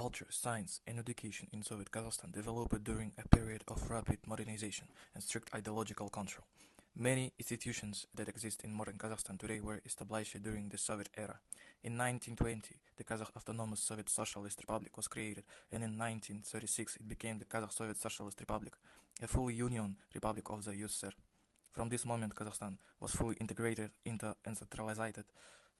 Culture, science, and education in Soviet Kazakhstan developed during a period of rapid modernization and strict ideological control. Many institutions that exist in modern Kazakhstan today were established during the Soviet era. In 1920, the Kazakh Autonomous Soviet Socialist Republic was created, and in 1936 it became the Kazakh Soviet Socialist Republic, a full union republic of the USSR. From this moment, Kazakhstan was fully integrated into a centralized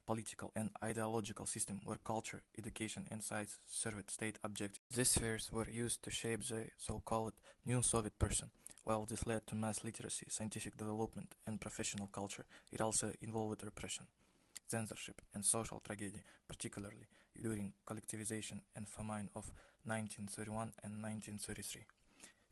political and ideological system where culture, education, and science served state objectives. These spheres were used to shape the so-called new Soviet person. While this led to mass literacy, scientific development, and professional culture, it also involved repression, censorship, and social tragedy, particularly during collectivization and famine of 1931 and 1933.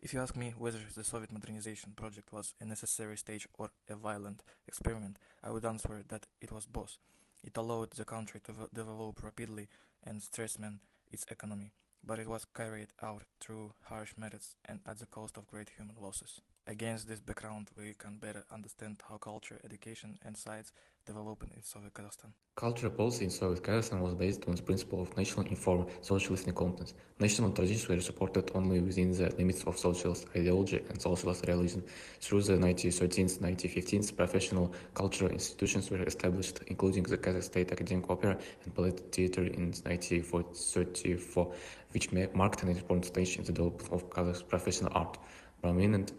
If you ask me whether the Soviet modernization project was a necessary stage or a violent experiment, I would answer that it was both. It allowed the country to develop rapidly and strengthen its economy, but it was carried out through harsh methods and at the cost of great human losses. Against this background, we can better understand how culture, education, and science developed in Soviet Kazakhstan. Cultural policy in Soviet Kazakhstan was based on the principle of national informed socialist incompetence. National traditions were supported only within the limits of socialist ideology and socialist realism. Through the 1913th, 1915th, professional cultural institutions were established, including the Kazakh State Academic Opera and Ballet Theatre in 1934, which marked an important stage in the development of Kazakh professional art. Prominent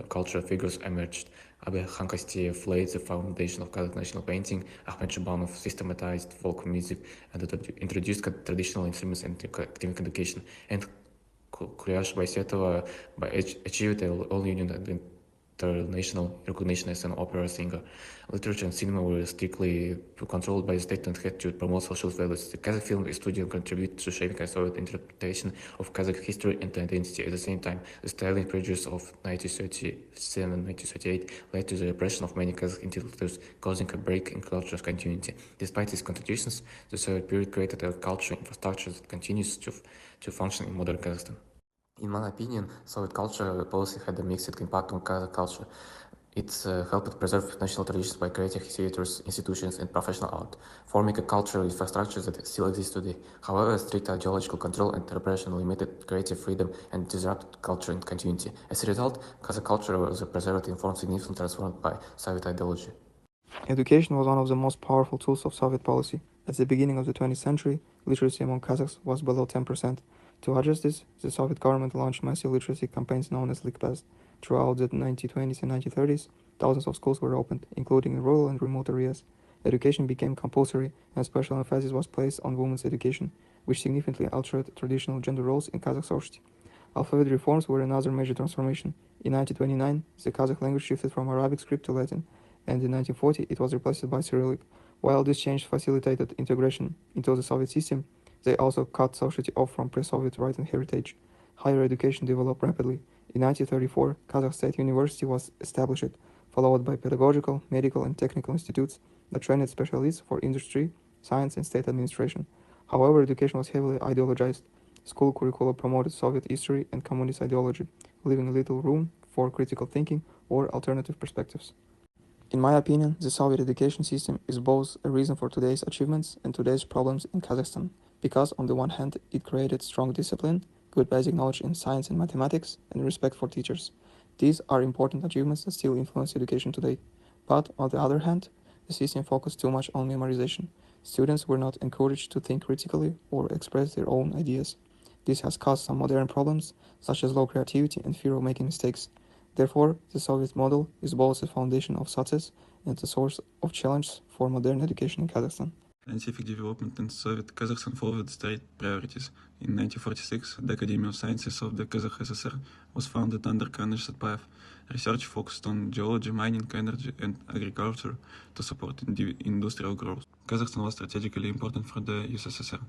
cultural figures emerged. Abi Khankasteyev laid the foundation of Kazakh national painting, Ahmed Shabanov systematized folk music and introduced traditional instruments into academic education, and Kuryas Baisetova achieved all union and international recognition as an opera singer. Literature and cinema were strictly controlled by the state and had to promote social values. The Kazakh film studio contributed to shaping a Soviet interpretation of Kazakh history and identity. At the same time, the styling prejudice of 1937-1938 led to the repression of many Kazakh intellectuals, causing a break in cultural continuity. Despite these contradictions, the Soviet period created a cultural infrastructure that continues to function in modern Kazakhstan. In my opinion, Soviet culture policy had a mixed impact on Kazakh culture. It helped preserve national traditions by creating theaters, institutions, and professional art, forming a cultural infrastructure that still exists today. However, strict ideological control and repression limited creative freedom and disrupted culture and continuity. As a result, Kazakh culture was preserved in forms significantly transformed by Soviet ideology. Education was one of the most powerful tools of Soviet policy. At the beginning of the 20th century, literacy among Kazakhs was below 10%. To address this, the Soviet government launched massive literacy campaigns known as Likpaz. Throughout the 1920s and 1930s, thousands of schools were opened, including in rural and remote areas. Education became compulsory, and special emphasis was placed on women's education, which significantly altered traditional gender roles in Kazakh society. Alphabet reforms were another major transformation. In 1929, the Kazakh language shifted from Arabic script to Latin, and in 1940 it was replaced by Cyrillic. While this change facilitated integration into the Soviet system, they also cut society off from pre-Soviet writing heritage. Higher education developed rapidly. In 1934, Kazakh State University was established, followed by pedagogical, medical, and technical institutes that trained specialists for industry, science, and state administration. However, education was heavily ideologized. School curricula promoted Soviet history and communist ideology, leaving little room for critical thinking or alternative perspectives. In my opinion, the Soviet education system is both a reason for today's achievements and today's problems in Kazakhstan, because on the one hand, it created strong discipline, good basic knowledge in science and mathematics, and respect for teachers. These are important achievements that still influence education today. But on the other hand, the system focused too much on memorization. Students were not encouraged to think critically or express their own ideas. This has caused some modern problems, such as low creativity and fear of making mistakes. Therefore, the Soviet model is both a foundation of success and a source of challenge for modern education in Kazakhstan. Scientific development in Soviet Kazakhstan followed state priorities. In 1946, the Academy of Sciences of the Kazakh SSR was founded under Kanish Satpayev. Research focused on geology, mining, energy, and agriculture to support industrial growth. Kazakhstan was strategically important for the USSR.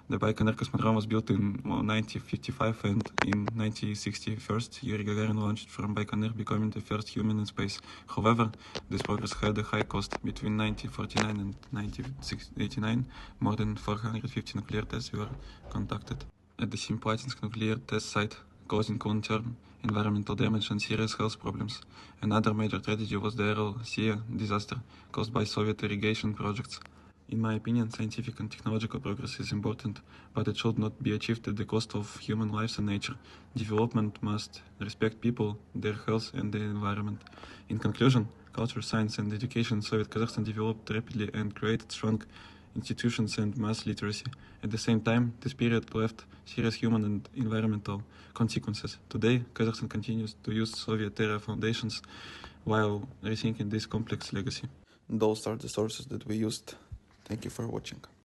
The Baikonur cosmodrome was built in 1955, and in 1961, Yuri Gagarin launched from Baikonur, becoming the first human in space. However, this progress had a high cost. Between 1949 and 1989, more than 450 nuclear tests were conducted at the Simplatinsk nuclear test site, causing long-term environmental damage and serious health problems. Another major tragedy was the Aral Sea disaster caused by Soviet irrigation projects. In my opinion, scientific and technological progress is important, but it should not be achieved at the cost of human lives and nature. Development must respect people, their health, and the environment. In conclusion, culture, science, and education in Soviet Kazakhstan developed rapidly and created strong institutions and mass literacy. At the same time, this period left serious human and environmental consequences. Today, Kazakhstan continues to use Soviet-era foundations while rethinking this complex legacy. Those are the sources that we used. Thank you for watching.